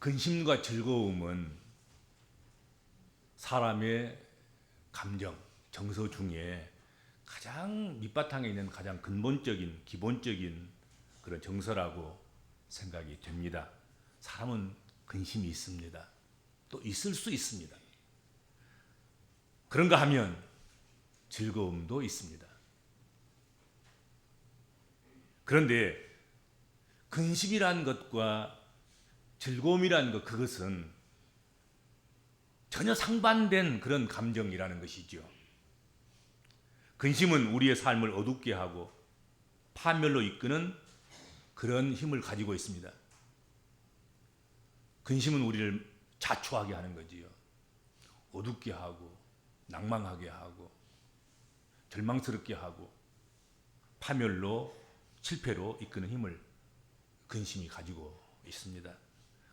근심과 즐거움은 사람의 감정, 정서 중에 가장 밑바탕에 있는 가장 근본적인, 기본적인 그런 정서라고 생각이 됩니다. 사람은 근심이 있습니다. 또 있을 수 있습니다. 그런가 하면 즐거움도 있습니다. 그런데 근심이란 것과 즐거움이란 것, 그것은 전혀 상반된 그런 감정이라는 것이죠. 근심은 우리의 삶을 어둡게 하고 파멸로 이끄는 그런 힘을 가지고 있습니다. 근심은 우리를 자초하게 하는 거지요. 어둡게 하고 낭망하게 하고 절망스럽게 하고 파멸로 실패로 이끄는 힘을 근심이 가지고 있습니다.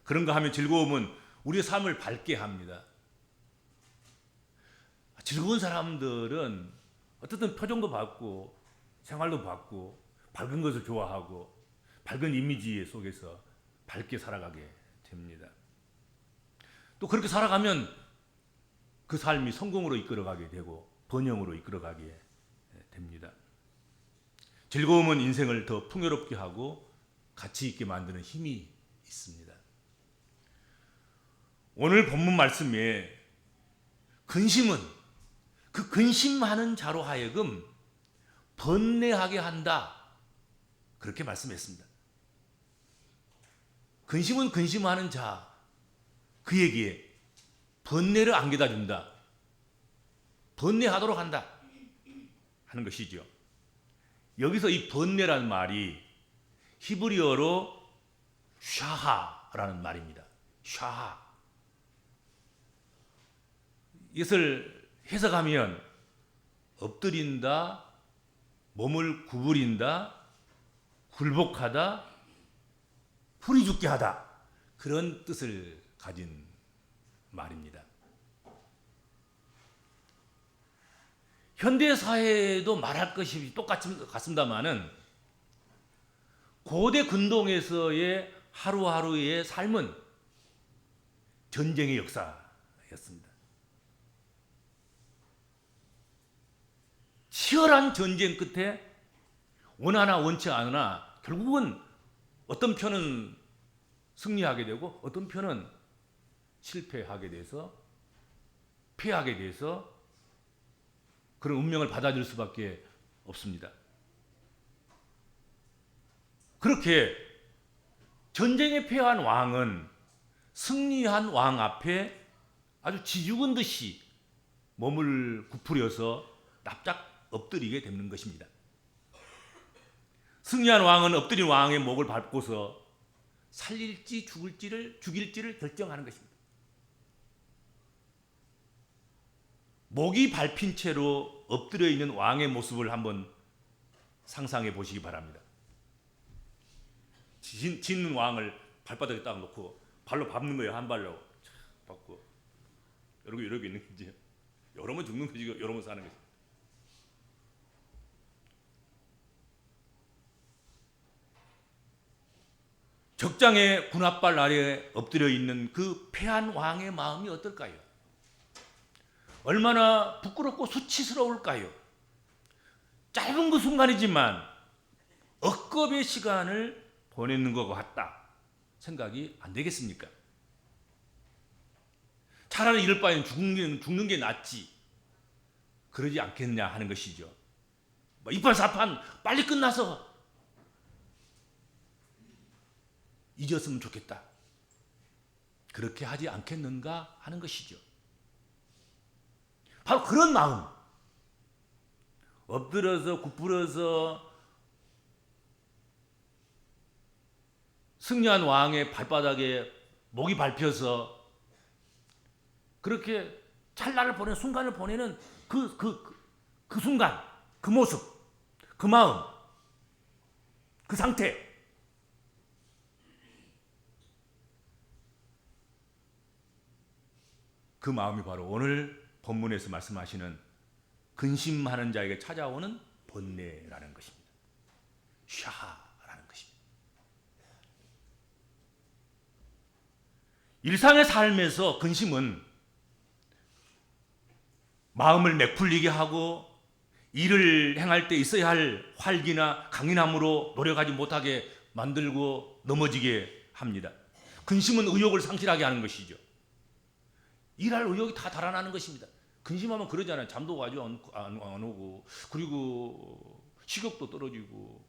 그런가 하면 즐거움은 우리의 삶을 밝게 합니다. 즐거운 사람들은 어떻든 표정도 밝고 생활도 밝고 밝은 것을 좋아하고 밝은 이미지 속에서 밝게 살아가게 됩니다. 또 그렇게 살아가면 그 삶이 성공으로 이끌어가게 되고 번영으로 이끌어가게 됩니다. 즐거움은 인생을 더 풍요롭게 하고 가치 있게 만드는 힘이 있습니다. 오늘 본문 말씀에 근심은 그 근심하는 자로 하여금 번뇌하게 한다, 그렇게 말씀했습니다. 근심은 근심하는 자, 그에게 번뇌를 안겨다 준다, 번뇌하도록 한다 하는 것이죠. 여기서 이 번뇌라는 말이 히브리어로 샤하라는 말입니다. 샤하. 이것을 해석하면 엎드린다, 몸을 구부린다, 굴복하다, 풀이 죽게 하다, 그런 뜻을 가진 말입니다. 현대 사회도 말할 것이 똑같습니다만은 고대 근동에서의 하루하루의 삶은 전쟁의 역사였습니다. 치열한 전쟁 끝에 원하나 원치 않으나 결국은 어떤 편은 승리하게 되고 어떤 편은 실패하게 돼서 패하게 돼서 그런 운명을 받아들일 수밖에 없습니다. 그렇게 전쟁에 패한 왕은 승리한 왕 앞에 아주 지죽은 듯이 몸을 구부려서 납작 엎드리게 되는 것입니다. 승리한 왕은 엎드린 왕의 목을 밟고서 살릴지 죽일지를 결정하는 것입니다. 목이 밟힌 채로 엎드려 있는 왕의 모습을 한번 상상해 보시기 바랍니다. 짖는 왕을 발바닥에 딱 놓고 발로 밟는 거예요. 한 발로 밟고 이러고 있는 거지. 여러 번 죽는 거지, 여러 번 사는 거지. 적장의 군합발 아래에 엎드려 있는 그 패한 왕의 마음이 어떨까요? 얼마나 부끄럽고 수치스러울까요? 짧은 그 순간이지만 억겁의 시간을 보내는 것 같다 생각이 안 되겠습니까? 차라리 이럴 바에는 죽는 게 낫지, 그러지 않겠냐 하는 것이죠. 이판사판 빨리 끝나서 잊었으면 좋겠다, 그렇게 하지 않겠는가 하는 것이죠. 바로 그런 마음, 엎드려서 굽부려서 승리한 왕의 발바닥에 목이 밟혀서 그렇게 찰나를 보내는 순간을 보내는 그 순간, 그 모습, 그 마음, 그 상태, 그 마음이 바로 오늘 본문에서 말씀하시는 근심하는 자에게 찾아오는 번뇌라는 것입니다. 샤라는 것입니다. 일상의 삶에서 근심은 마음을 맥풀리게 하고 일을 행할 때 있어야 할 활기나 강인함으로 노력하지 못하게 만들고 넘어지게 합니다. 근심은 의욕을 상실하게 하는 것이죠. 일할 의욕이 다 달아나는 것입니다. 근심하면 그러잖아요. 잠도 가지고 안 오고, 그리고 식욕도 떨어지고,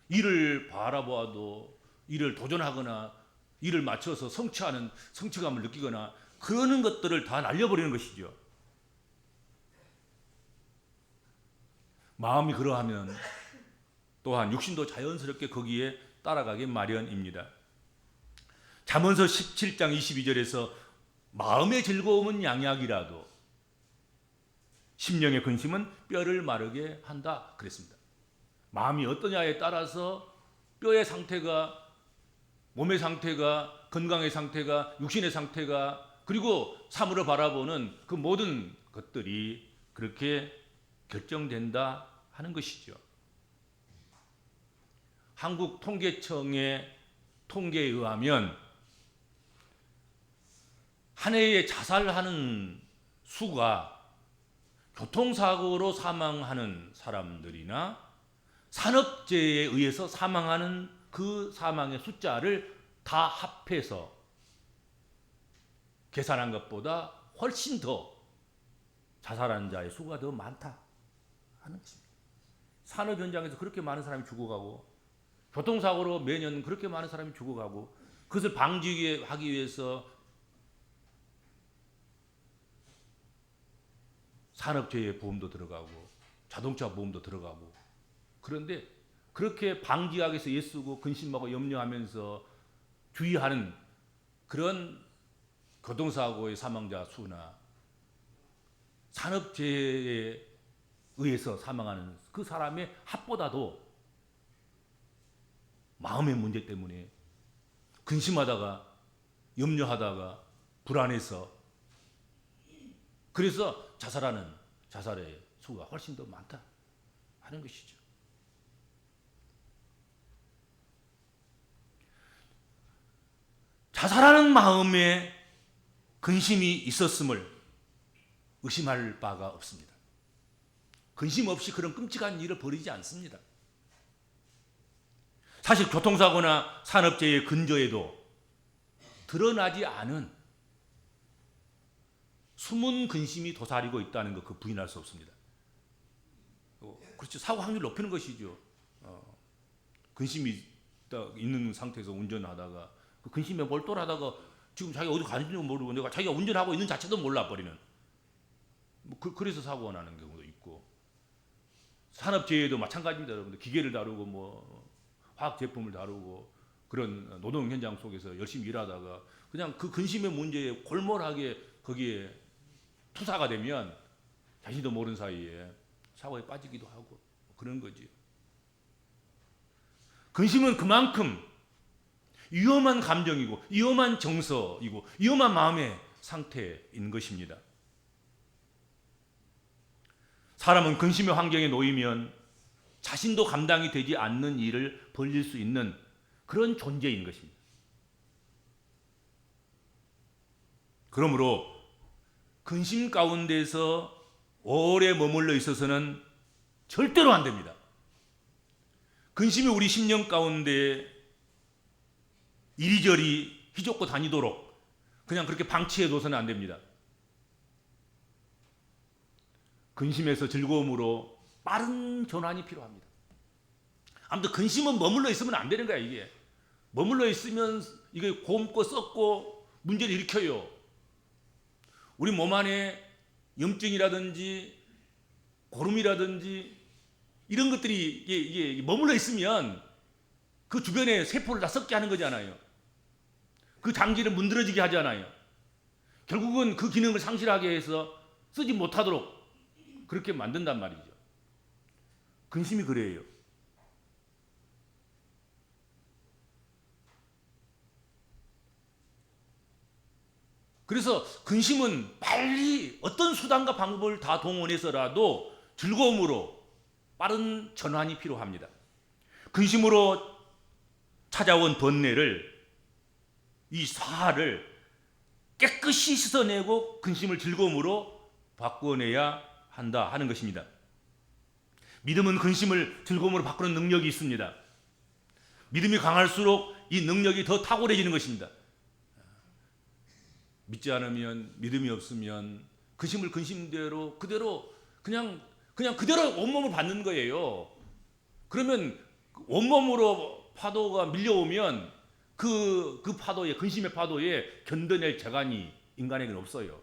일을 바라보아도 일을 도전하거나 일을 맞춰서 성취하는 성취감을 느끼거나 그러는 것들을 다 날려버리는 것이죠. 마음이 그러하면 또한 육신도 자연스럽게 거기에 따라가기 마련입니다. 잠언서 17장 22절에서 마음의 즐거움은 양약이라도 심령의 근심은 뼈를 마르게 한다 그랬습니다. 마음이 어떠냐에 따라서 뼈의 상태가, 몸의 상태가, 건강의 상태가, 육신의 상태가, 그리고 삶으로 바라보는 그 모든 것들이 그렇게 결정된다 하는 것이죠. 한국 통계청의 통계에 의하면 한 해에 자살하는 수가 교통사고로 사망하는 사람들이나 산업재해에 의해서 사망하는 그 사망의 숫자를 다 합해서 계산한 것보다 훨씬 더 자살한 자의 수가 더 많다 하는 것입니다. 산업 현장에서 그렇게 많은 사람이 죽어가고 교통사고로 매년 그렇게 많은 사람이 죽어가고 그것을 방지하기 위해서 산업재해 보험도 들어가고 자동차 보험도 들어가고 그런데 그렇게 방지하기 위해서 애쓰고 근심하고 염려하면서 주의하는 그런 교통사고의 사망자 수나 산업재해에 의해서 사망하는 그 사람의 합보다도 마음의 문제 때문에 근심하다가 염려하다가 불안해서 그래서 자살의 수가 훨씬 더 많다 하는 것이죠. 자살하는 마음에 근심이 있었음을 의심할 바가 없습니다. 근심 없이 그런 끔찍한 일을 벌이지 않습니다. 사실 교통사고나 산업재해 근저에도 드러나지 않은 숨은 근심이 도사리고 있다는 것, 그 부인할 수 없습니다. 그렇죠. 사고 확률 높이는 것이죠. 근심이 있는 상태에서 운전하다가 그 근심에 몰두하다가 지금 자기가 어디 가는지도 모르고 내가 자기가 운전하고 있는 자체도 몰라버리는 그래서 사고가 나는 경우도 있고 산업재해도 마찬가지입니다. 여러분들 기계를 다루고 뭐 화학 제품을 다루고 그런 노동 현장 속에서 열심히 일하다가 그냥 그 근심의 문제에 골몰하게 거기에 투사가 되면 자신도 모르는 사이에 사고에 빠지기도 하고 그런 거지. 근심은 그만큼 위험한 감정이고 위험한 정서이고 위험한 마음의 상태인 것입니다. 사람은 근심의 환경에 놓이면 자신도 감당이 되지 않는 일을 벌일 수 있는 그런 존재인 것입니다. 그러므로 근심 가운데서 오래 머물러 있어서는 절대로 안 됩니다. 근심이 우리 심령 가운데 이리저리 휘젓고 다니도록 그냥 그렇게 방치해 둬서는 안 됩니다. 근심에서 즐거움으로 빠른 전환이 필요합니다. 아무튼 근심은 머물러 있으면 안 되는 거야. 이게 머물러 있으면 이게 곰고 썩고 문제를 일으켜요. 우리 몸 안에 염증이라든지 고름이라든지 이런 것들이 이게 머물러 있으면 그 주변에 세포를 다 썩게 하는 거잖아요. 그 장기를 문드러지게 하잖아요. 결국은 그 기능을 상실하게 해서 쓰지 못하도록 그렇게 만든단 말이죠. 근심이 그래요. 그래서 근심은 빨리 어떤 수단과 방법을 다 동원해서라도 즐거움으로 빠른 전환이 필요합니다. 근심으로 찾아온 번뇌를 이 사하를 깨끗이 씻어내고 근심을 즐거움으로 바꿔내야 한다 하는 것입니다. 믿음은 근심을 즐거움으로 바꾸는 능력이 있습니다. 믿음이 강할수록 이 능력이 더 탁월해지는 것입니다. 믿지 않으면, 믿음이 없으면 근심을 근심대로 그대로 그냥 그대로 온몸을 받는 거예요. 그러면 온몸으로 파도가 밀려오면 그 파도에, 근심의 파도에 견뎌낼 재간이 인간에게는 없어요.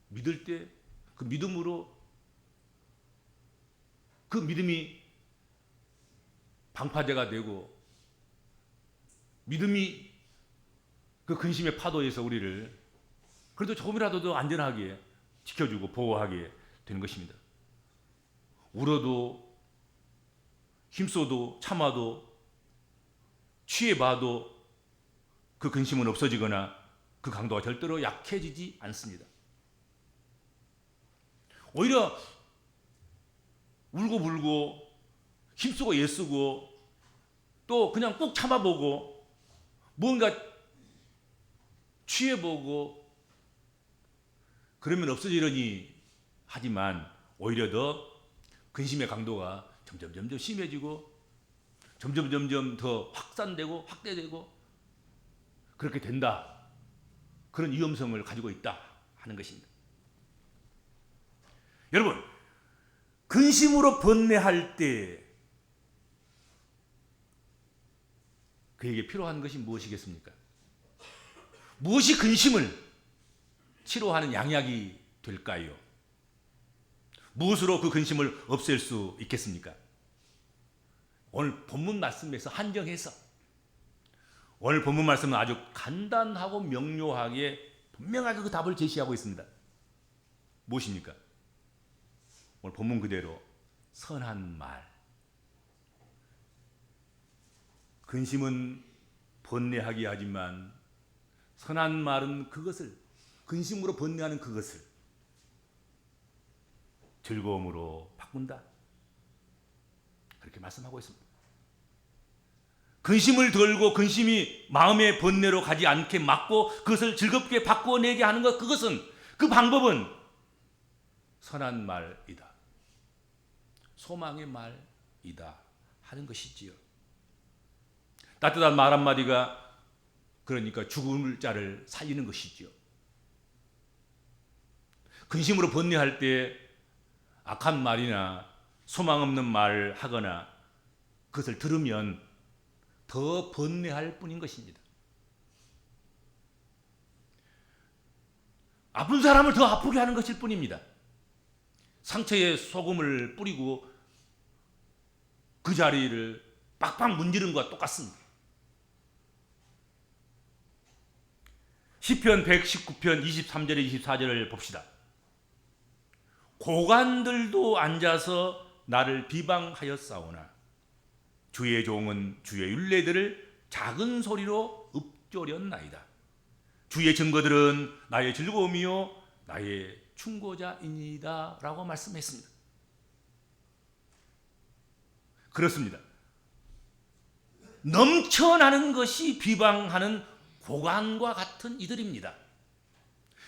믿을 때 그 믿음으로, 그 믿음이 방파제가 되고, 믿음이 그 근심의 파도에서 우리를 그래도 조금이라도 더 안전하게 지켜주고 보호하게 되는 것입니다. 울어도, 힘써도, 참아도, 취해봐도 그 근심은 없어지거나 그 강도가 절대로 약해지지 않습니다. 오히려 울고 불고 힘쓰고 애쓰고 또 그냥 꾹 참아보고 뭔가 취해보고 그러면 없어지려니 하지만 오히려 더 근심의 강도가 점점 심해지고 점점 더 확산되고 확대되고 그렇게 된다. 그런 위험성을 가지고 있다 하는 것입니다. 여러분, 근심으로 번뇌할 때 그에게 필요한 것이 무엇이겠습니까? 무엇이 근심을 치료하는 양약이 될까요? 무엇으로 그 근심을 없앨 수 있겠습니까? 오늘 본문 말씀에서 한정해서 오늘 본문 말씀은 아주 간단하고 명료하게 분명하게 그 답을 제시하고 있습니다. 무엇입니까? 오늘 본문 그대로 선한 말. 근심은 번뇌하게 하지만 선한 말은 그것을, 근심으로 번뇌하는 그것을 즐거움으로 바꾼다. 그렇게 말씀하고 있습니다. 근심을 덜고 근심이 마음의 번뇌로 가지 않게 막고 그것을 즐겁게 바꿔내게 하는 것, 그것은, 그 방법은 선한 말이다. 소망의 말이다 하는 것이지요. 따뜻한 말 한마디가 그러니까 죽을 자를 살리는 것이지요. 근심으로 번뇌할 때 악한 말이나 소망 없는 말 하거나 그것을 들으면 더 번뇌할 뿐인 것입니다. 아픈 사람을 더 아프게 하는 것일 뿐입니다. 상처에 소금을 뿌리고 그 자리를 빡빡 문지르는 것과 똑같습니다. 시편 119편 23절에 24절을 봅시다. 고관들도 앉아서 나를 비방하였사오나 주의 종은 주의 율례들을 작은 소리로 읊조렸나이다. 주의 증거들은 나의 즐거움이요 나의 충고자이니이다 라고 말씀했습니다. 그렇습니다. 넘쳐나는 것이 비방하는 고관과 같은 이들입니다.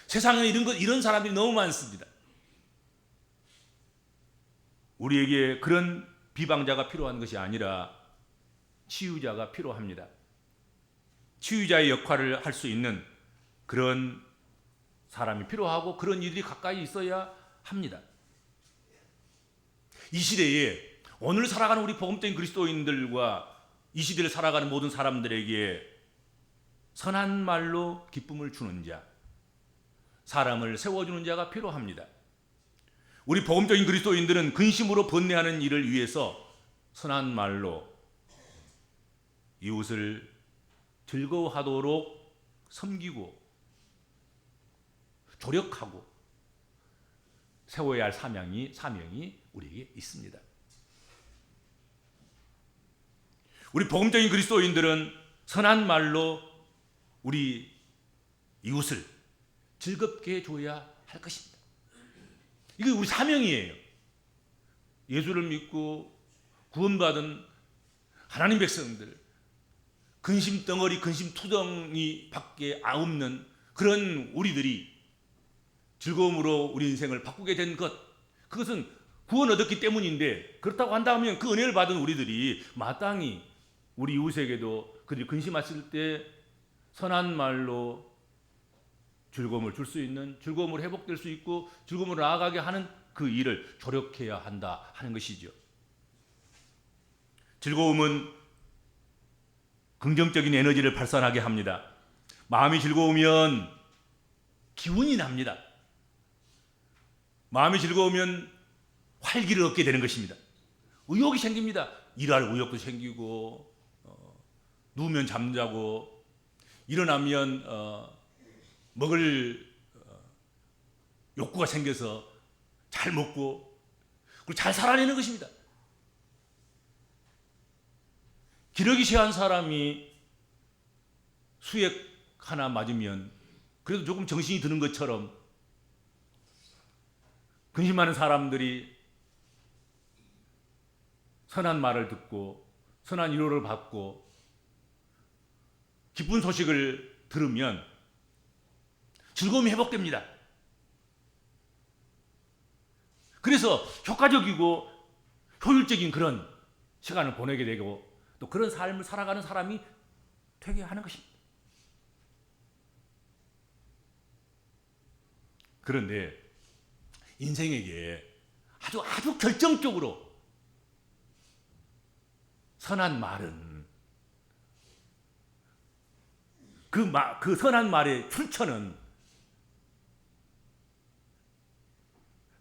세상에 이런 사람들이 너무 많습니다. 우리에게 그런 비방자가 필요한 것이 아니라 치유자가 필요합니다. 치유자의 역할을 할 수 있는 그런 사람이 필요하고 그런 이들이 가까이 있어야 합니다. 이 시대에 오늘 살아가는 우리 복음적인 그리스도인들과 이 시대를 살아가는 모든 사람들에게 선한 말로 기쁨을 주는 자, 사람을 세워주는 자가 필요합니다. 우리 복음적인 그리스도인들은 근심으로 번뇌하는 일을 위해서 선한 말로 이웃을 즐거워하도록 섬기고 조력하고 세워야 할 사명이 우리에게 있습니다. 우리 복음적인 그리스도인들은 선한 말로 우리 이웃을 즐겁게 해줘야 할 것입니다. 이게 우리 사명이에요. 예수를 믿고 구원받은 하나님 백성들, 근심 덩어리, 근심 투덩이 밖에 없는 그런 우리들이 즐거움으로 우리 인생을 바꾸게 된 것, 그것은 구원 얻었기 때문인데, 그렇다고 한다면 그 은혜를 받은 우리들이 마땅히 우리 이웃에게도 그들이 근심하실 때 선한 말로 즐거움을 줄 수 있는, 즐거움으로 회복될 수 있고 즐거움으로 나아가게 하는 그 일을 조력해야 한다 하는 것이죠. 즐거움은 긍정적인 에너지를 발산하게 합니다. 마음이 즐거우면 기운이 납니다. 마음이 즐거우면 활기를 얻게 되는 것입니다. 의욕이 생깁니다. 일할 의욕도 생기고, 누우면 잠자고, 일어나면 먹을 욕구가 생겨서 잘 먹고, 그리고 잘 살아내는 것입니다. 기력이 쇠한 사람이 수액 하나 맞으면 그래도 조금 정신이 드는 것처럼, 근심하는 사람들이 선한 말을 듣고 선한 위로를 받고 기쁜 소식을 들으면 즐거움이 회복됩니다. 그래서 효과적이고 효율적인 그런 시간을 보내게 되고 또 그런 삶을 살아가는 사람이 되게 하는 것입니다. 그런데 인생에게 아주 결정적으로 선한 말은, 그 선한 말의 출처는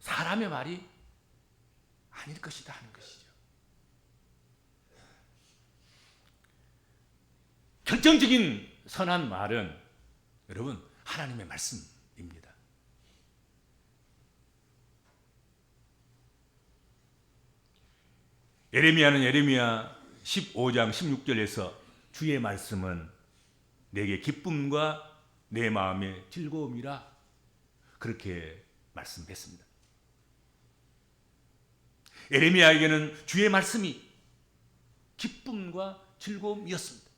사람의 말이 아닐 것이다 하는 것이죠. 결정적인 선한 말은 여러분 하나님의 말씀입니다. 예레미야는 예레미야 15장 16절에서 주의 말씀은 내게 기쁨과 내 마음의 즐거움이라 그렇게 말씀했습니다. 예레미야에게는 주의 말씀이 기쁨과 즐거움이었습니다.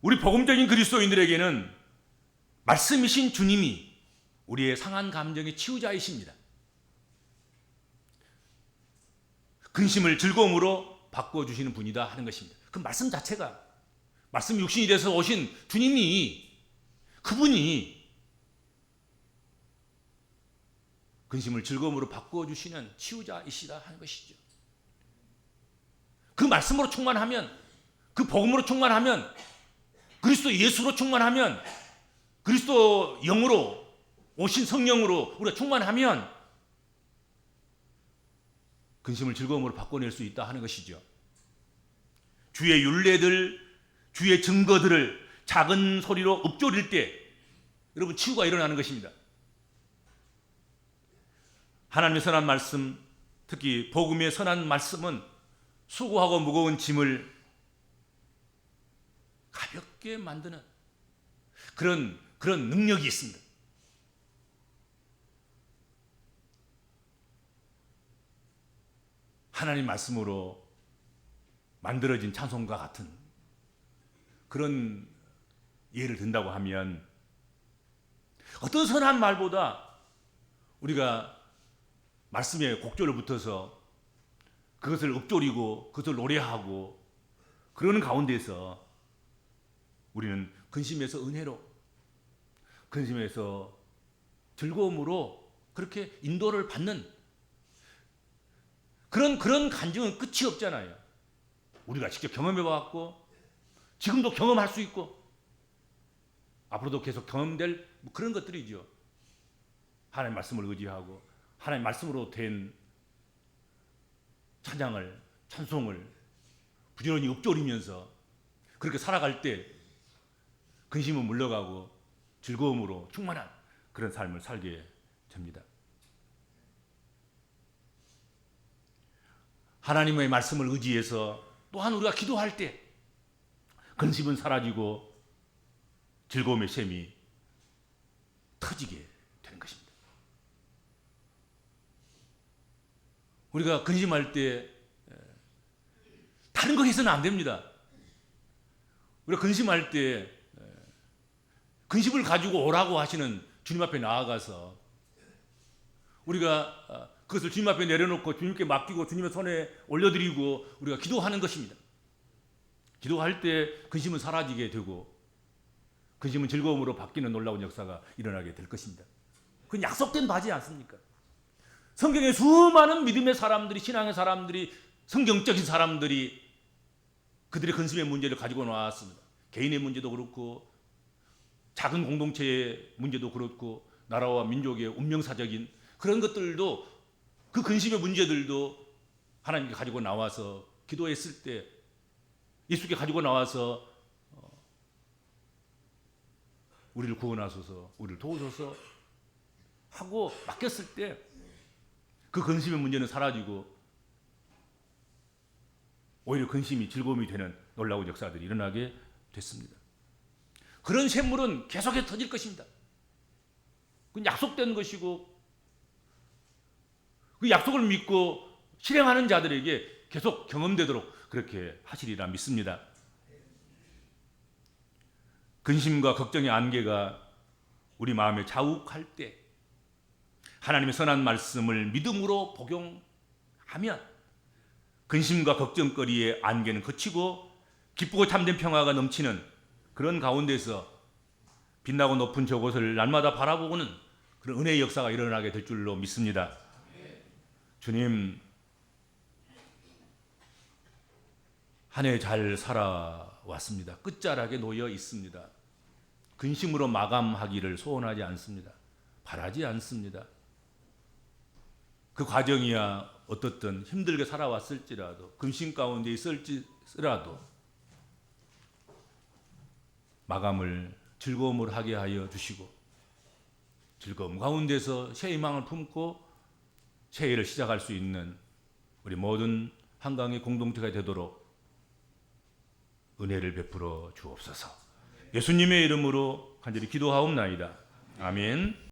우리 복음적인 그리스도인들에게는 말씀이신 주님이 우리의 상한 감정의 치유자이십니다. 근심을 즐거움으로 바꿔주시는 분이다 하는 것입니다. 그 말씀 자체가, 말씀 육신이 돼서 오신 주님이, 그분이 근심을 즐거움으로 바꿔주시는 치유자이시다 하는 것이죠. 그 말씀으로 충만하면, 그 복음으로 충만하면, 그리스도 예수로 충만하면, 그리스도 영으로 오신 성령으로 우리가 충만하면 근심을 즐거움으로 바꿔낼 수 있다 하는 것이죠. 주의 율례들, 주의 증거들을 작은 소리로 읊조릴 때 여러분 치유가 일어나는 것입니다. 하나님의 선한 말씀, 특히 복음의 선한 말씀은 수고하고 무거운 짐을 가볍게 만드는 그런 능력이 있습니다. 하나님 말씀으로 만들어진 찬송과 같은 그런 예를 든다고 하면, 어떤 선한 말보다 우리가 말씀에 곡조를 붙어서 그것을 읊조리고 그것을 노래하고 그러는 가운데서 우리는 근심에서 은혜로, 근심에서 즐거움으로 그렇게 인도를 받는 그런 간증은 끝이 없잖아요. 우리가 직접 경험해봤고 지금도 경험할 수 있고 앞으로도 계속 경험될 그런 것들이죠. 하나님 말씀을 의지하고 하나님 말씀으로 된 찬양을, 찬송을 부지런히 읊조리면서 그렇게 살아갈 때 근심은 물러가고 즐거움으로 충만한 그런 삶을 살게 됩니다. 하나님의 말씀을 의지해서 또한 우리가 기도할 때 근심은 사라지고 즐거움의 샘이 터지게 되는 것입니다. 우리가 근심할 때 다른 거 해서는 안 됩니다. 우리가 근심할 때 근심을 가지고 오라고 하시는 주님 앞에 나아가서 우리가 그것을 주님 앞에 내려놓고 주님께 맡기고 주님의 손에 올려드리고 우리가 기도하는 것입니다. 기도할 때 근심은 사라지게 되고 근심은 즐거움으로 바뀌는 놀라운 역사가 일어나게 될 것입니다. 그건 약속된 바지 않습니까? 성경에 수많은 믿음의 사람들이, 신앙의 사람들이, 성경적인 사람들이 그들의 근심의 문제를 가지고 나왔습니다. 개인의 문제도 그렇고 작은 공동체의 문제도 그렇고 나라와 민족의 운명사적인 그런 것들도, 그 근심의 문제들도 하나님께 가지고 나와서 기도했을 때 예수께 가지고 나와서 우리를 구원하소서, 우리를 도우소서 하고 맡겼을 때 그 근심의 문제는 사라지고 오히려 근심이 즐거움이 되는 놀라운 역사들이 일어나게 됐습니다. 그런 샘물은 계속해서 터질 것입니다. 그건 약속된 것이고 그 약속을 믿고 실행하는 자들에게 계속 경험되도록 그렇게 하시리라 믿습니다. 근심과 걱정의 안개가 우리 마음에 자욱할 때 하나님의 선한 말씀을 믿음으로 복용하면 근심과 걱정거리의 안개는 그치고 기쁘고 참된 평화가 넘치는 그런 가운데서 빛나고 높은 저곳을 날마다 바라보고는 그런 은혜의 역사가 일어나게 될 줄로 믿습니다. 주님, 한 해 잘 살아왔습니다. 끝자락에 놓여 있습니다. 근심으로 마감하기를 소원하지 않습니다. 바라지 않습니다. 그 과정이야 어떻든 힘들게 살아왔을지라도 근심 가운데 있을지라도 마감을 즐거움으로 하게 하여 주시고 즐거움 가운데서 새 희망을 품고 새 해를 시작할 수 있는 우리 모든 한강의 공동체가 되도록 은혜를 베풀어 주옵소서. 예수님의 이름으로 간절히 기도하옵나이다. 아멘.